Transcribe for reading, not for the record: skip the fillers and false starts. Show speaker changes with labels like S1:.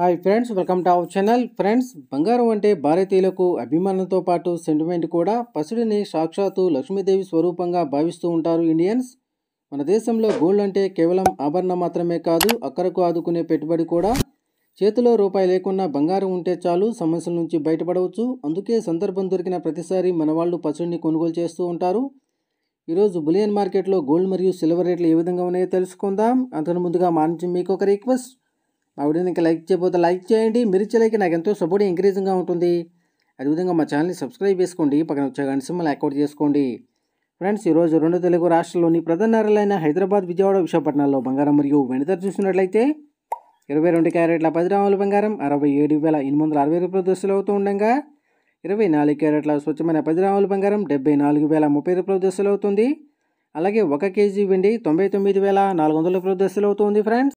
S1: Hi friends, welcome to our channel. Friends, బంగారం అంటే భారతీయులకు అభిమానంతో పాటు సెంటిమెంట్ కూడా. పసిడిని సాక్షాత్తు లక్ష్మీదేవి స్వరూపంగా భావిస్తూ ఉంటారు ఇండియన్స్. మన దేశంలో గోల్డ్ అంటే కేవలం ఆభరణం మాత్రమే కాదు, అక్కరకు ఆదుకునే పెట్టుబడి కూడా. చేతిలో రూపాయి లేకున్నా బంగారం ఉంటే చాలు, సమస్యల నుంచి బయటపడవచ్చు. అందుకే సందర్భం దొరికిన ప్రతిసారి మన వాళ్ళు పసిడిని కొనుగోలు చేస్తూ ఉంటారు. ఈరోజు బులియన్ మార్కెట్లో గోల్డ్ మరియు సిల్వర్ రేట్లు ఏ విధంగా ఉన్నాయో తెలుసుకుందాం. అంతకు ముందుగా మా నుంచి మీకు ఒక రిక్వెస్ట్, మా వీడియోని ఇంకా లైక్ చేయబోతే లైక్ చేయండి. మీరు ఇచ్చే లైక్ నాకు ఎంతో సపోర్ట్ ఎంకరేజింగ్గా ఉంటుంది. అదేవిధంగా మా ఛానల్ని సబ్స్క్రైబ్ చేసుకోండి, పక్కన వచ్చే గంట సింబల్ యాక్టివేట్ చేసుకోండి. ఫ్రెండ్స్, ఈరోజు రెండు తెలుగు రాష్ట్రాల్లోని ప్రధాన నగరాలైన హైదరాబాద్, విజయవాడ, విశాఖపట్నాల్లో బంగారం మరియు వెండి ధర చూసినట్లయితే 22 క్యారెట్ల 10 గ్రాముల బంగారం 67,860 దశలు అవుతూ ఉండగా, 24 క్యారెట్ల స్వచ్ఛమైన 10 గ్రాముల బంగారం 74,030 దశలు అవుతుంది. అలాగే 1 కేజీ వెండి 99,400 దశలు అవుతుంది. ఫ్రెండ్స్,